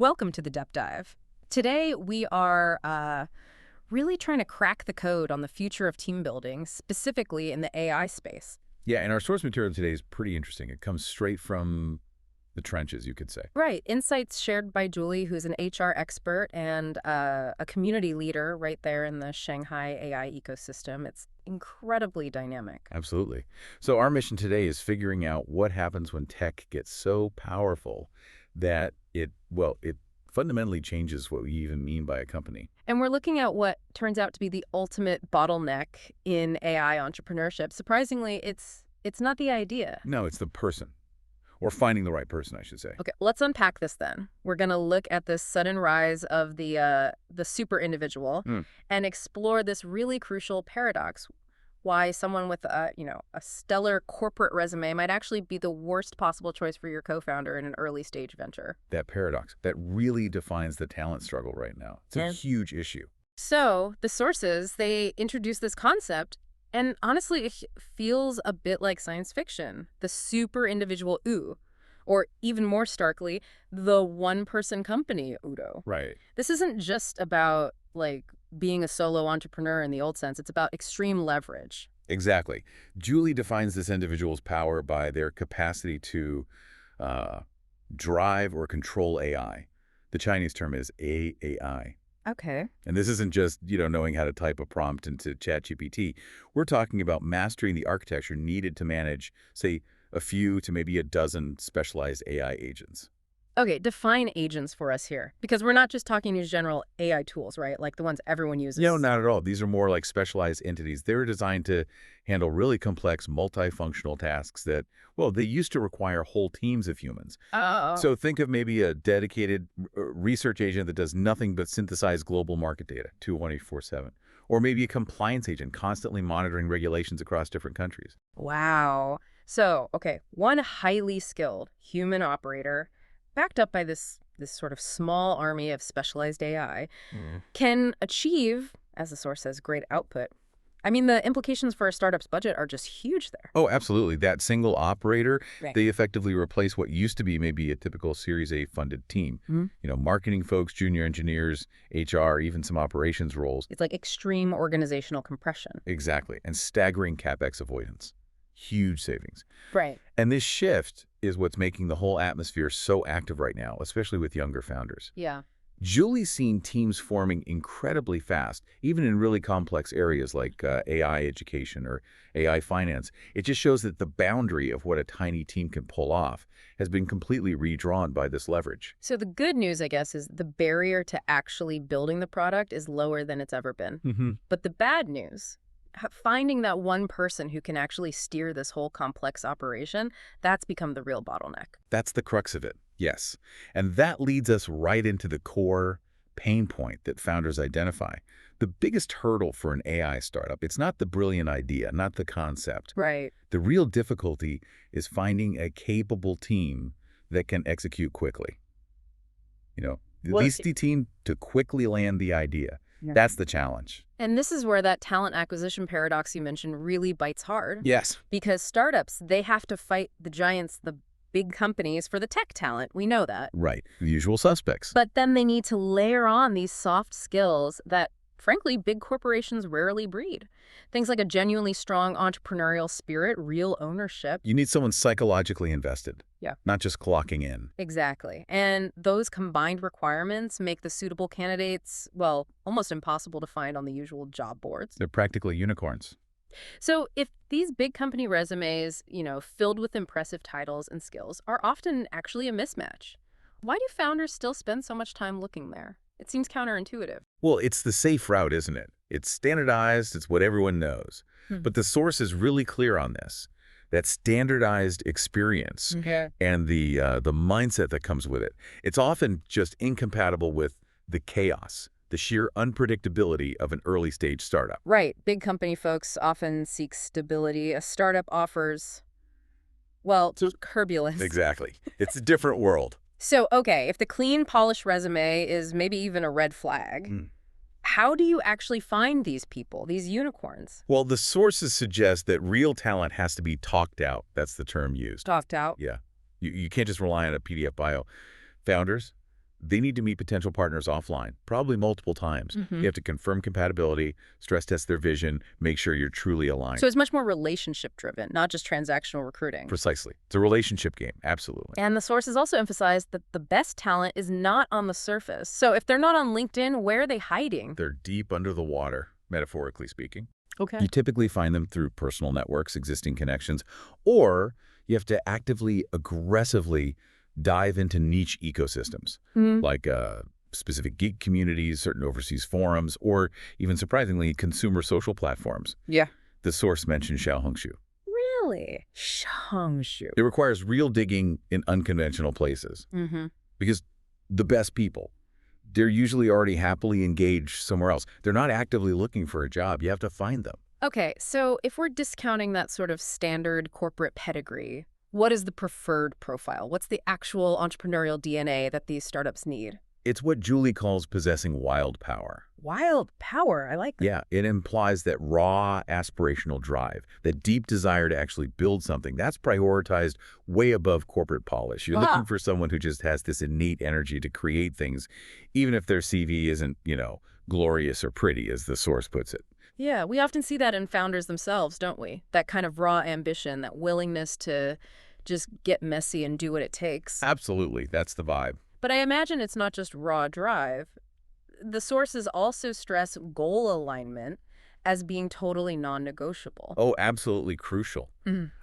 Welcome to the Depth Dive. Today we are really trying to crack the code on the future of team building, specifically in the AI space. Yeah, and our source material today is pretty interesting. It comes straight from the trenches, you could say. Right. Insights shared by Julie, who's an HR expert and a community leader right there in the Shanghai AI ecosystem. It's incredibly dynamic. Absolutely. So our mission today is figuring out what happens when tech gets so powerful that it fundamentally changes what we even mean by a company. And we're looking at what turns out to be the ultimate bottleneck in AI entrepreneurship. Surprisingly, it's not the idea. No, it's the person. Or finding the right person, I should say. Okay, let's unpack this then. We're going to look at this sudden rise of the super individual and explore this really crucial paradox. Why someone with a stellar corporate resume might actually be the worst possible choice for your co-founder in an early stage venture. That paradox, that really defines the talent struggle right now. It's a huge issue. So the sources, they introduce this concept, and honestly, it feels a bit like science fiction. The super individual or even more starkly, the one-person company Udo. Right. This isn't just about, being a solo entrepreneur in the old sense. It's about extreme leverage. Exactly. Julie defines this individual's power by their capacity to drive or control AI. The Chinese term is AI. Okay. And this isn't just, knowing how to type a prompt into ChatGPT. We're talking about mastering the architecture needed to manage, say, a few to maybe a dozen specialized AI agents. Okay, define agents for us here, because we're not just talking these general AI tools, right? Like the ones everyone uses. No, not at all. These are more like specialized entities. They're designed to handle really complex, multifunctional tasks that, they used to require whole teams of humans. Oh. So think of maybe a dedicated research agent that does nothing but synthesize global market data 24/7. Or maybe a compliance agent constantly monitoring regulations across different countries. Wow. So, okay, one highly skilled human operator backed up by this sort of small army of specialized AI, can achieve, as the source says, great output. I mean, the implications for a startup's budget are just huge there. Oh, absolutely. That single operator, Right. They effectively replace what used to be maybe a typical Series A funded team. Marketing folks, junior engineers, HR, even some operations roles. It's like extreme organizational compression. Exactly. And staggering CapEx avoidance. Huge savings. Right. And this shift is what's making the whole atmosphere so active right now, especially with younger founders. Yeah. Julie's seen teams forming incredibly fast, even in really complex areas like AI education or AI finance. It just shows that the boundary of what a tiny team can pull off has been completely redrawn by this leverage. So the good news, I guess, is the barrier to actually building the product is lower than it's ever been. But the bad news, finding that one person who can actually steer this whole complex operation, that's become the real bottleneck. That's the crux of it, yes. And that leads us right into the core pain point that founders identify. The biggest hurdle for an AI startup, it's not the brilliant idea, not the concept. Right. The real difficulty is finding a capable team that can execute quickly. At least the team to quickly land the idea. Yeah. That's the challenge. And this is where that talent acquisition paradox you mentioned really bites hard. Yes. Because startups, they have to fight the giants, the big companies, for the tech talent. We know that. Right. The usual suspects. But then they need to layer on these soft skills that, frankly, big corporations rarely breed. Things like a genuinely strong entrepreneurial spirit, real ownership. You need someone psychologically invested. Yeah. Not just clocking in. Exactly. And those combined requirements make the suitable candidates, almost impossible to find on the usual job boards. They're practically unicorns. So if these big company resumes, filled with impressive titles and skills, are often actually a mismatch, why do founders still spend so much time looking there? It seems counterintuitive. Well, it's the safe route, isn't it? It's standardized. It's what everyone knows. But the source is really clear on this. That standardized experience and the mindset that comes with it, it's often just incompatible with the chaos, the sheer unpredictability of an early-stage startup. Right. Big company folks often seek stability. A startup offers, turbulence. Exactly. It's a different world. So, okay, if the clean, polished resume is maybe even a red flag, how do you actually find these people, these unicorns? Well, the sources suggest that real talent has to be talked out. That's the term used. Talked out? Yeah. You can't just rely on a PDF bio. Founders, they need to meet potential partners offline, probably multiple times. You have to confirm compatibility, stress test their vision, make sure you're truly aligned. So it's much more relationship-driven, not just transactional recruiting. Precisely. It's a relationship game, absolutely. And the sources also emphasize that the best talent is not on the surface. So if they're not on LinkedIn, where are they hiding? They're deep under the water, metaphorically speaking. Okay. You typically find them through personal networks, existing connections, or you have to actively, aggressively dive into niche ecosystems, like specific geek communities, certain overseas forums, or even, surprisingly, consumer social platforms. Yeah. The source mentioned Xiaohongshu. Really? Xiaohongshu. It requires real digging in unconventional places. Because the best people, they're usually already happily engaged somewhere else. They're not actively looking for a job. You have to find them. Okay, so if we're discounting that sort of standard corporate pedigree, what is the preferred profile? What's the actual entrepreneurial DNA that these startups need? It's what Julie calls possessing wild power. Wild power. I like that. Yeah, it implies that raw aspirational drive, that deep desire to actually build something, that's prioritized way above corporate polish. You're looking for someone who just has this innate energy to create things, even if their CV isn't, glorious or pretty, as the source puts it. Yeah, we often see that in founders themselves, don't we? That kind of raw ambition, that willingness to just get messy and do what it takes. Absolutely, that's the vibe. But I imagine it's not just raw drive. The sources also stress goal alignment as being totally non-negotiable. Oh, absolutely crucial.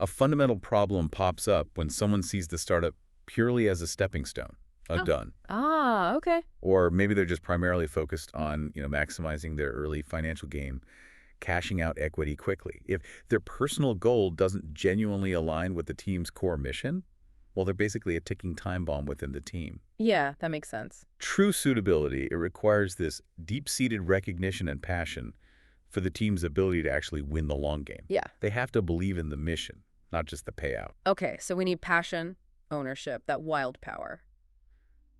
A fundamental problem pops up when someone sees the startup purely as a stepping stone, done. Ah, okay. Or maybe they're just primarily focused on, maximizing their early financial gain, cashing out equity quickly. If their personal goal doesn't genuinely align with the team's core mission, well, they're basically a ticking time bomb within the team. Yeah, that makes sense. True suitability, it requires this deep-seated recognition and passion for the team's ability to actually win the long game. Yeah. They have to believe in the mission, not just the payout. Okay, so we need passion, ownership, that wild power.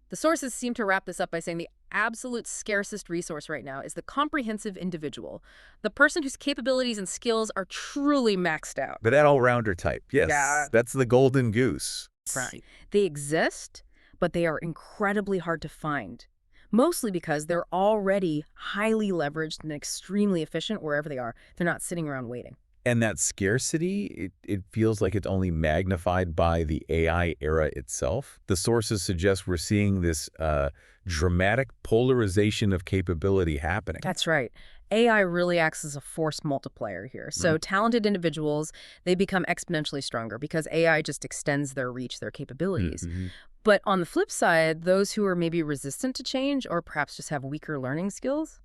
The sources seem to wrap this up by saying the absolute scarcest resource right now is the comprehensive individual, the person whose capabilities and skills are truly maxed out. But that all-rounder type, yes, Yeah. that's the golden goose. Right. They exist, but they are incredibly hard to find, mostly because they're already highly leveraged and extremely efficient wherever they are. They're not sitting around waiting. And that scarcity, it feels like it's only magnified by the AI era itself. The sources suggest we're seeing this dramatic polarization of capability happening. That's right. AI really acts as a force multiplier here. So talented individuals, they become exponentially stronger because AI just extends their reach, their capabilities. But on the flip side, those who are maybe resistant to change or perhaps just have weaker learning skills,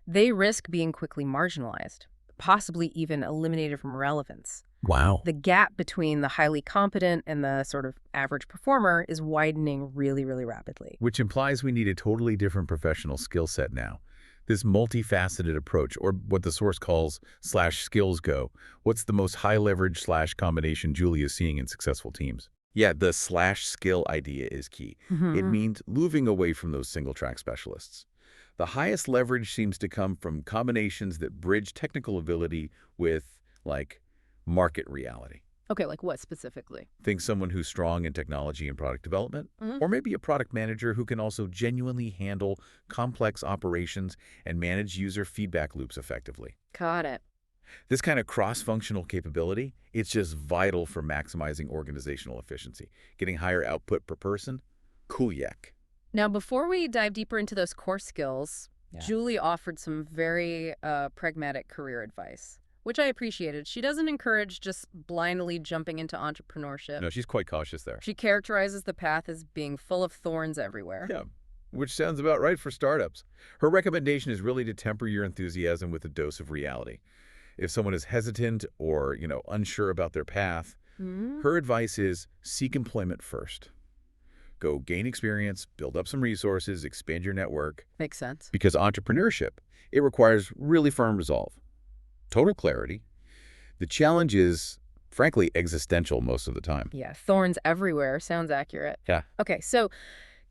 they risk being quickly marginalized, possibly even eliminated from relevance. Wow. The gap between the highly competent and the sort of average performer is widening really, really rapidly. Which implies we need a totally different professional skill set now. This multifaceted approach, or what the source calls /skills go. What's the most high leverage / combination Julie is seeing in successful teams? Yeah, the /skill idea is key. It means moving away from those single track specialists. The highest leverage seems to come from combinations that bridge technical ability with, market reality. Okay, like what specifically? Think someone who's strong in technology and product development, or maybe a product manager who can also genuinely handle complex operations and manage user feedback loops effectively. Got it. This kind of cross-functional capability, it's just vital for maximizing organizational efficiency. Getting higher output per person, cool yak. Now, before we dive deeper into those core skills, Julie offered some very pragmatic career advice, which I appreciated. She doesn't encourage just blindly jumping into entrepreneurship. No, she's quite cautious there. She characterizes the path as being full of thorns everywhere. Yeah, which sounds about right for startups. Her recommendation is really to temper your enthusiasm with a dose of reality. If someone is hesitant or, unsure about their path, her advice is seek employment first. Go gain experience, build up some resources, expand your network. Makes sense. Because entrepreneurship, it requires really firm resolve, total clarity. The challenge is, frankly, existential most of the time. Yeah, thorns everywhere. Sounds accurate. Yeah. Okay, so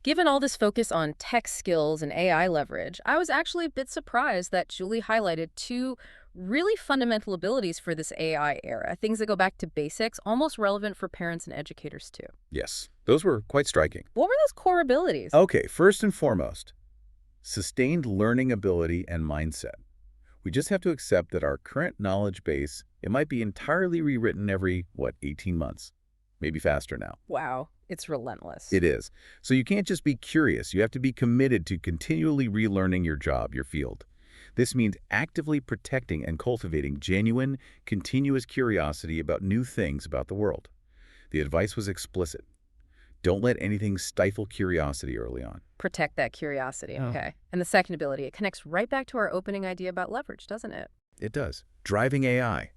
Given all this focus on tech skills and AI leverage, I was actually a bit surprised that Julie highlighted two really fundamental abilities for this AI era, things that go back to basics, almost relevant for parents and educators too. Yes, those were quite striking. What were those core abilities? Okay, first and foremost, sustained learning ability and mindset. We just have to accept that our current knowledge base, it might be entirely rewritten every, 18 months? Maybe faster now. Wow, it's relentless. It is. So you can't just be curious. You have to be committed to continually relearning your job, your field. This means actively protecting and cultivating genuine, continuous curiosity about new things about the world. The advice was explicit. Don't let anything stifle curiosity early on. Protect that curiosity, okay. And the second ability, it connects right back to our opening idea about leverage, doesn't it? It does. Driving AI.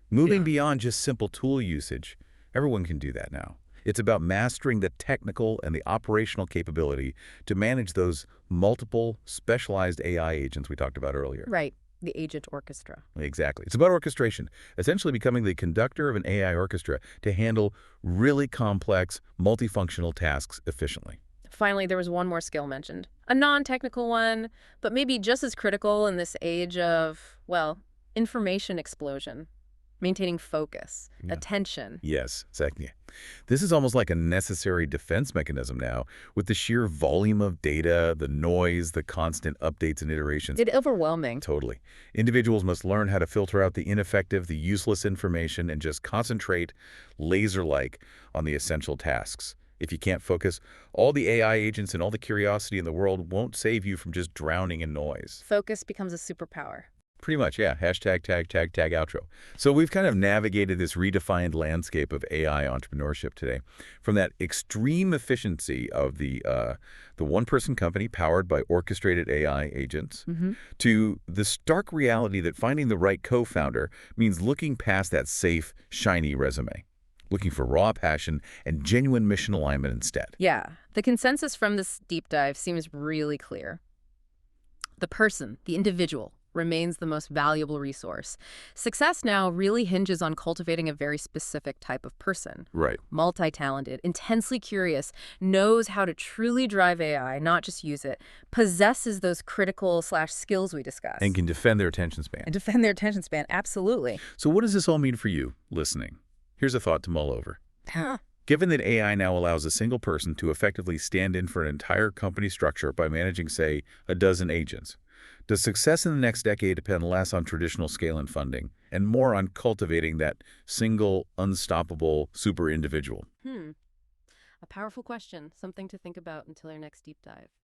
Moving beyond just simple tool usage. Everyone can do that now. It's about mastering the technical and the operational capability to manage those multiple specialized AI agents we talked about earlier. Right. The agent orchestra. Exactly. It's about orchestration, essentially becoming the conductor of an AI orchestra to handle really complex, multifunctional tasks efficiently. Finally, there was one more skill mentioned. A non-technical one, but maybe just as critical in this age of, well, information explosion. Maintaining focus, attention. Yes, exactly. This is almost like a necessary defense mechanism now, with the sheer volume of data, the noise, the constant updates and iterations. It's overwhelming. Totally. Individuals must learn how to filter out the ineffective, the useless information, and just concentrate laser-like on the essential tasks. If you can't focus, all the AI agents and all the curiosity in the world won't save you from just drowning in noise. Focus becomes a superpower. Pretty much, yeah. Hashtag, tag, outro. So we've kind of navigated this redefined landscape of AI entrepreneurship today. From that extreme efficiency of the one-person company powered by orchestrated AI agents to the stark reality that finding the right co-founder means looking past that safe, shiny resume. Looking for raw passion and genuine mission alignment instead. Yeah. The consensus from this deep dive seems really clear. The person, the individual, remains the most valuable resource. Success now really hinges on cultivating a very specific type of person. Right. Multi-talented, intensely curious, knows how to truly drive AI, not just use it, possesses those critical/skills we discussed. And can defend their attention span. And defend their attention span, absolutely. So what does this all mean for you, listening? Here's a thought to mull over. Given that AI now allows a single person to effectively stand in for an entire company structure by managing, say, a dozen agents, does success in the next decade depend less on traditional scale and funding and more on cultivating that single, unstoppable super individual? A powerful question, something to think about until our next deep dive.